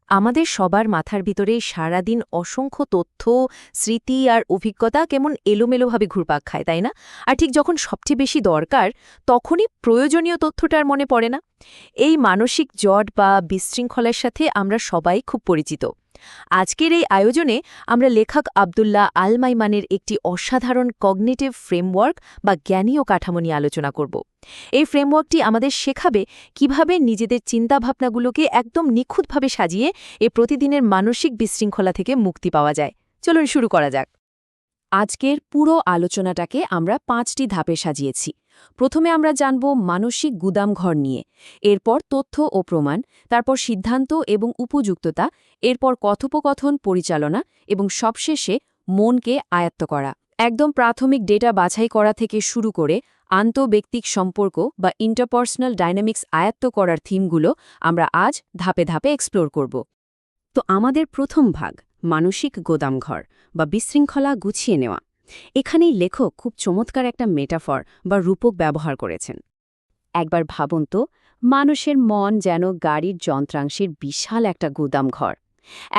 আমাদের সবার মাথার ভিতরে সারাদিন অসংখ্য তথ্য, স্মৃতি আর অভিজ্ঞতা কেমন এলোমেলোভাবে ঘুরপাক খায়, তাই না? আর ঠিক যখন সবচেয়ে বেশি দরকার, তখনই প্রয়োজনীয় তথ্যটা আর মনে পড়ে না। এই মানসিক জট বা বিশৃঙ্খলার সাথে আমরা সবাই খুব পরিচিত। আজকের এই আয়োজনে আমরা লেখক আব্দুল্লাহ আল মাইমানের একটি অসাধারণ কগনিটিভ ফ্রেমওয়ার্ক বা জ্ঞানীয় কাঠামো নিয়ে আলোচনা করব। এই ফ্রেমওয়ার্কটি আমাদের শেখাবে কিভাবে নিজেদের চিন্তাভাবনাগুলোকে একদম নিখুঁতভাবে সাজিয়ে প্রতিদিনের মানসিক বিশৃঙ্খলা থেকে মুক্তি পাওয়া যায়। চলুন শুরু করা যাক। আজকের পুরো আলোচনাটাকে আমরা 5টি ধাপে সাজিয়েছি। প্রথমে আমরা জানব মানসিক গুদামঘর নিয়ে, এরপর তথ্য ও প্রমাণ, তারপর সিদ্ধান্ত এবং উপযুক্ততা, এরপর কথোপকথন পরিচালনা এবং সবশেষে মনকে আয়ত্ত করা। একদম প্রাথমিক ডেটা বাছাই করা থেকে শুরু করে আন্তঃব্যক্তিক সম্পর্ক বা ইন্টারপার্সোনাল ডাইনামিক্স আয়ত্ত করার থিমগুলো আমরা আজ ধাপে ধাপে এক্সপ্লোর করব। তো আমাদের প্রথম ভাগ, মানসিক গোদামঘর বা বিশৃঙ্খলা গুছিয়ে নেওয়া। এখানেই লেখক খুব চমৎকার একটা মেটাফর বা রূপক ব্যবহার করেছেন। একবার ভাবুন তো, মানুষের মন যেন গাড়ির যন্ত্রাংশের বিশাল একটা গুদামঘর।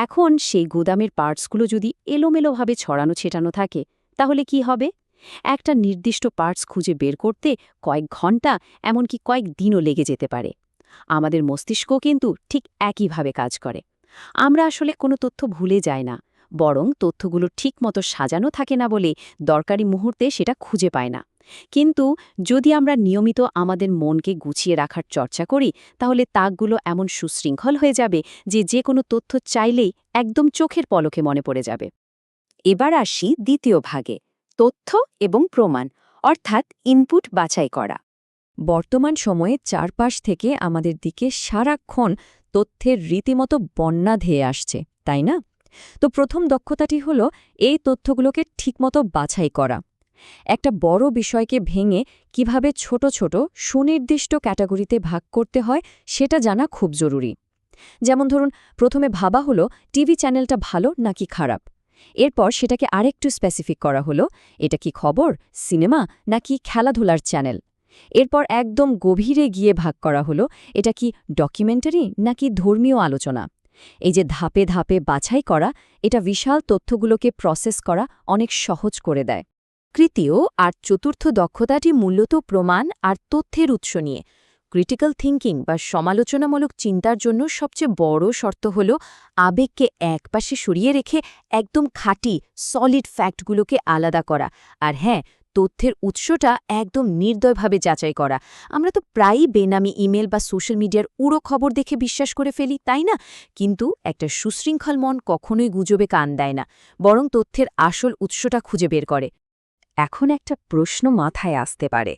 এখন সেই গুদামের পার্টসগুলো যদি এলোমেলোভাবে ছড়ানো ছেটানো থাকে, তাহলে কি হবে? একটা নির্দিষ্ট পার্টস খুঁজে বের করতে কয়েক ঘন্টা, এমনকি কয়েক দিনও লেগে যেতে পারে। আমাদের মস্তিষ্ক কিন্তু ঠিক একইভাবে কাজ করে। আমরা আসলে কোনো তথ্য ভুলে যাই না, বরং তথ্যগুলো ঠিকমতো সাজানো থাকে না বলে দরকারি মুহূর্তে সেটা খুঁজে পায় না। কিন্তু যদি আমরা নিয়মিত আমাদের মনকে গুছিয়ে রাখার চর্চা করি, তাহলে তাকগুলো এমন সুশৃঙ্খল হয়ে যাবে যে যে কোনো তথ্য চাইলেই একদম চোখের পলকে মনে পড়ে যাবে। এবার আসি দ্বিতীয় ভাগে, তথ্য এবং প্রমাণ, অর্থাৎ ইনপুট বাছাই করা। বর্তমান সময়ে চারপাশ থেকে আমাদের দিকে সারাক্ষণ তথ্যের রীতিমতো বন্যা ধেয়ে আসছে, তাই না? তো প্রথম দক্ষতাটি হল এই তথ্যগুলোকে ঠিকমতো বাছাই করা। একটা বড় বিষয়কে ভেঙে কিভাবে ছোট ছোট সুনির্দিষ্ট ক্যাটাগরিতে ভাগ করতে হয় সেটা জানা খুব জরুরি। যেমন ধরুন, প্রথমে ভাবা হলো টিভি চ্যানেলটা ভালো নাকি খারাপ। এরপর সেটাকে আরেকটু স্পেসিফিক করা হলো, এটা কি খবর, সিনেমা নাকি খেলাধুলার চ্যানেল। এরপর একদম গভীরে গিয়ে ভাগ করা হলো, এটা কি ডকুমেন্টারি নাকি ধর্মীয় আলোচনা। এই যে ধাপে ধাপে বাছাই করা, এটা বিশাল তথ্যগুলোকে প্রসেস করা অনেক সহজ করে দেয়। তৃতীয় আর চতুর্থ দক্ষতাটি মূলত প্রমাণ আর তথ্যের উৎস নিয়ে। ক্রিটিক্যাল থিঙ্কিং বা সমালোচনামূলক চিন্তার জন্য সবচেয়ে বড় শর্ত হল আবেগকে একপাশে সরিয়ে রেখে একদম খাঁটি সলিড ফ্যাক্টগুলোকে আলাদা করা। আর হ্যাঁ, তথ্যের উৎসটা একদম নির্দয়ভাবে যাচাই করা। আমরা তো প্রায়ই বেনামি ইমেল বা সোশ্যাল মিডিয়ার উড়ো খবর দেখে বিশ্বাস করে ফেলি, তাই না? কিন্তু একটা সুশৃঙ্খল মন কখনোই গুজবে কান দেয় না, বরং তথ্যের আসল উৎসটা খুঁজে বের করে। এখন একটা প্রশ্ন মাথায় আসতে পারে,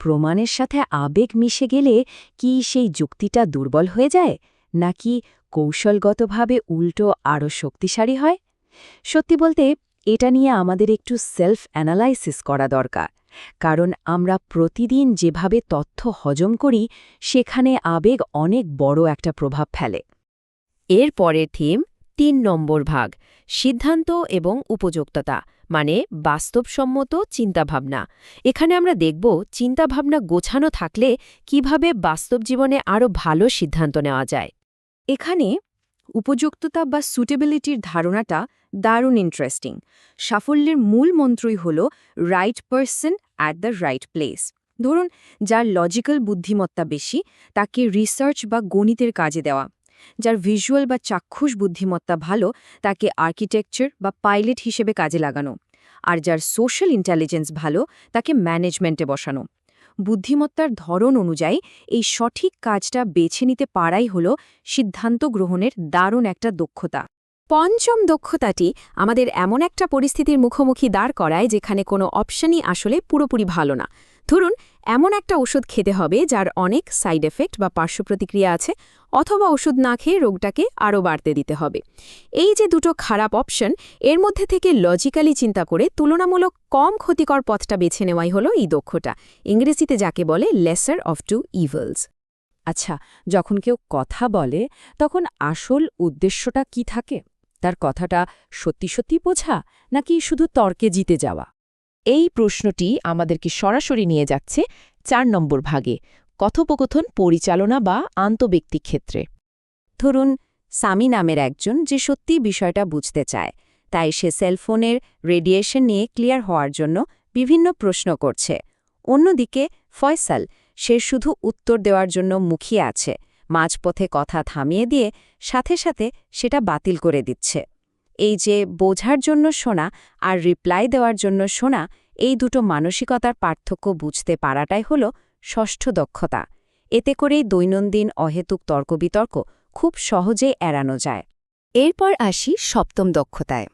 প্রমাণের সাথে আবেগ মিশে গেলে কি সেই যুক্তিটা দুর্বল হয়ে যায়, নাকি কৌশলগতভাবে উল্টো আরও শক্তিশালী হয়? সত্যি বলতে, এটা নিয়ে আমাদের একটু সেলফ অ্যানালাইসিস করা দরকার। কারণ আমরা প্রতিদিন যেভাবে তথ্য হজম করি, সেখানে আবেগ অনেক বড় একটা প্রভাব ফেলে। এর পরের থিম ৩ নম্বর ভাগ, সিদ্ধান্ত এবং উপযুক্ততা, মানে বাস্তবসম্মত চিন্তাভাবনা। এখানে আমরা দেখব চিন্তাভাবনা গোছানো থাকলে কিভাবে বাস্তব জীবনে আরও ভালো সিদ্ধান্ত নেওয়া যায়। এখানে উপযুক্ততা বা সুটেবিলিটির ধারণাটা দারুণ ইন্টারেস্টিং। সাফল্যের মূল মন্ত্রই হল right person at the right place. ধরুন, যার লজিক্যাল বুদ্ধিমত্তা বেশি, তাকে রিসার্চ বা গণিতের কাজে দেওয়া। যার ভিজুয়াল বা চাক্ষুষ বুদ্ধিমত্তা ভালো, তাকে আর্কিটেকচার বা পাইলট হিসেবে কাজে লাগানো। আর যার সোশ্যাল ইন্টেলিজেন্স ভালো, তাকে ম্যানেজমেন্টে বসানো। বুদ্ধিমত্তার ধরন অনুযায়ী এই সঠিক কাজটা বেছে নিতে পারাই হল সিদ্ধান্ত গ্রহণের দারুণ একটা দক্ষতা। পঞ্চম দক্ষতাটি আমাদের এমন একটা পরিস্থিতির মুখোমুখি দাঁড় করায় যেখানে কোনো অপশনই আসলে পুরোপুরি ভালো না। ধরুন, এমন একটা ওষুধ খেতে হবে যার অনেক সাইড এফেক্ট বা পার্শ্বপ্রতিক্রিয়া আছে, অথবা ওষুধ না খেয়ে রোগটাকে আরও বাড়তে দিতে হবে। এই যে দুটো খারাপ অপশন, এর মধ্যে থেকে লজিক্যালি চিন্তা করে তুলনামূলক কম ক্ষতিকর পথটা বেছে নেওয়াই হলো এই দক্ষতা, ইংরেজিতে যাকে বলে লেসার অফ টু ইভলস। আচ্ছা, যখন কেউ কথা বলে, তখন আসল উদ্দেশ্যটা কি থাকে? তার কথাটা সত্যি সত্যি বোঝা, নাকি শুধু তর্কে জিতে যাওয়া? এই প্রশ্নটি আমাদেরকে সরাসরি নিয়ে যাচ্ছে ৪ নম্বর ভাগে, কথোপকথন পরিচালনা বা আন্তঃব্যক্তিক ক্ষেত্রে। ধরুন, সামি নামের একজন যে সত্যিই বিষয়টা বুঝতে চায়, তাই সে সেলফোনের রেডিয়েশন নিয়ে ক্লিয়ার হওয়ার জন্য বিভিন্ন প্রশ্ন করছে। অন্যদিকে ফয়সাল, সে শুধু উত্তর দেওয়ার জন্য মুখিয়ে আছে, মাঝপথে কথা থামিয়ে দিয়ে সাথে সাথে সেটা বাতিল করে দিচ্ছে। এই যে বোঝার জন্য শোনা আর রিপ্লাই দেওয়ার জন্য শোনা, এই দুটো মানসিকতার পার্থক্য বুঝতে পারাটাই হল ষষ্ঠ দক্ষতা। এতে করেই দৈনন্দিন অহেতুক তর্কবিতর্ক খুব সহজেই এড়ানো যায়। এরপর আসি সপ্তম দক্ষতায়।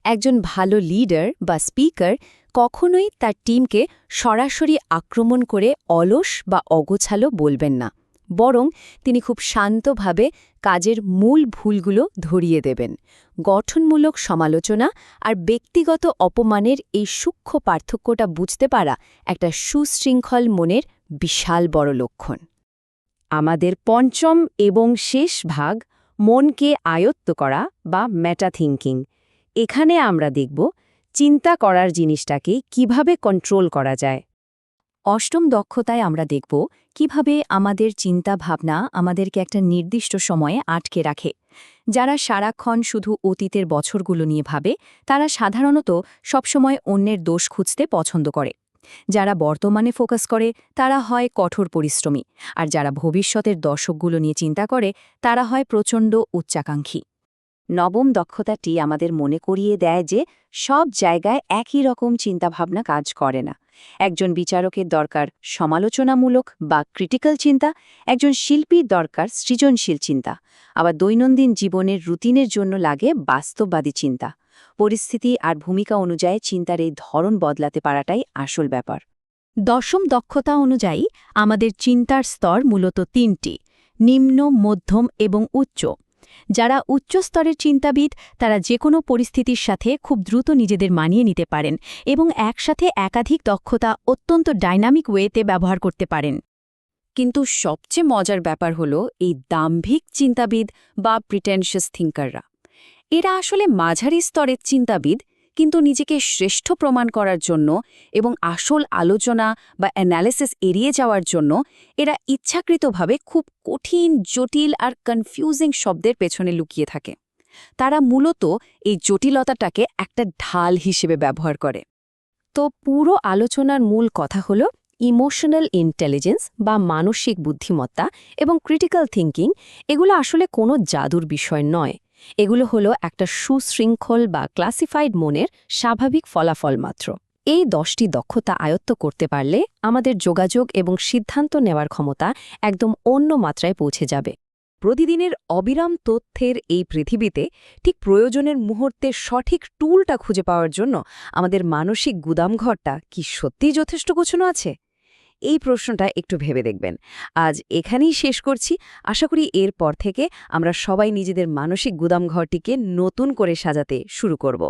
একজন ভালো লিডার বা স্পিকার কখনোই তার টিমকে সরাসরি আক্রমণ করে অলস বা অগোছালো বলবেন না, বরং তিনি খুব শান্তভাবে কাজের মূল ভুলগুলো ধরিয়ে দেবেন। গঠনমূলক সমালোচনা আর ব্যক্তিগত অপমানের এই সূক্ষ্ম পার্থক্যটা বুঝতে পারা একটা সুশৃঙ্খল মনের বিশাল বড় লক্ষণ। আমাদের পঞ্চম এবং শেষ ভাগ, মনকে আয়ত্ত করা বা মেটা থিঙ্কিং। এখানে আমরা দেখব চিন্তা করার জিনিসটাকে কিভাবে কন্ট্রোল করা যায়। অষ্টম দক্ষতায় আমরা দেখব কিভাবে আমাদের চিন্তা ভাবনা আমাদেরকে একটা নির্দিষ্ট সময়ে আটকে রাখে। যারা সারাক্ষণ শুধু অতীতের বছরগুলো নিয়ে ভাবে, তারা সাধারণত সবসময় অন্যের দোষ খুঁজতে পছন্দ করে। যারা বর্তমানে ফোকাস করে তারা হয় কঠোর পরিশ্রমী, আর যারা ভবিষ্যতের দশকগুলো নিয়ে চিন্তা করে তারা হয় প্রচণ্ড উচ্চাকাঙ্ক্ষী। নবম দক্ষতাটি আমাদের মনে করিয়ে দেয় যে সব জায়গায় একই রকম চিন্তাভাবনা কাজ করে না। একজন বিচারকের দরকার সমালোচনামূলক বা ক্রিটিক্যাল চিন্তা, একজন শিল্পীর দরকার সৃজনশীল চিন্তা, আবার দৈনন্দিন জীবনের রুটিনের জন্য লাগে বাস্তববাদী চিন্তা। পরিস্থিতি আর ভূমিকা অনুযায়ী চিন্তার এই ধরন বদলাতে পারাটাই আসল ব্যাপার। দশম দক্ষতা অনুযায়ী আমাদের চিন্তার স্তর মূলত তিনটি: নিম্ন, মধ্যম এবং উচ্চ। যারা উচ্চ স্তরের চিন্তাবিদ তারা যে কোনো পরিস্থিতির সাথে খুব দ্রুত নিজেদের মানিয়ে নিতে পারেন এবং একসাথে একাধিক দক্ষতা অত্যন্ত ডাইনামিক ওয়েতে ব্যবহার করতে পারেন। কিন্তু সবচেয়ে মজার ব্যাপার হলো এই দাম্ভিক চিন্তাবিদ বা প্রিটেনশিয়াস থিঙ্কাররা। এরা আসলে মাঝারি স্তরের চিন্তাবিদ, কিন্তু নিজেকে শ্রেষ্ঠ প্রমাণ করার জন্য এবং আসল আলোচনা বা অ্যানালিসিস এড়িয়ে যাওয়ার জন্য এরা ইচ্ছাকৃতভাবে খুব কঠিন, জটিল আর কনফিউজিং শব্দের পেছনে লুকিয়ে থাকে। তারা মূলত এই জটিলতাটাকে একটা ঢাল হিসেবে ব্যবহার করে। তো পুরো আলোচনার মূল কথা হলো ইমোশনাল ইন্টেলিজেন্স বা মানসিক বুদ্ধিমত্তা এবং ক্রিটিক্যাল থিঙ্কিং, এগুলো আসলে কোনো জাদুর বিষয় নয়। এগুলো হলো একটা সুশৃঙ্খল বা ক্লাসিফাইড মনের স্বাভাবিক ফলাফল মাত্র। এই 10টি দক্ষতা আয়ত্ত করতে পারলে আমাদের যোগাযোগ এবং সিদ্ধান্ত নেওয়ার ক্ষমতা একদম অন্য মাত্রায় পৌঁছে যাবে। প্রতিদিনের অবিরাম তথ্যের এই পৃথিবীতে ঠিক প্রয়োজনের মুহূর্তে সঠিক টুলটা খুঁজে পাওয়ার জন্য আমাদের মানসিক গুদামঘরটা কি সত্যিই যথেষ্ট গোছানো আছে? এই প্রশ্নটা একটু ভেবে দেখবেন। আজ এখানেই শেষ করছি। আশা করি এরপর থেকে আমরা সবাই নিজেদের মানসিক গুদামঘরটিকে নতুন করে সাজাতে শুরু করব।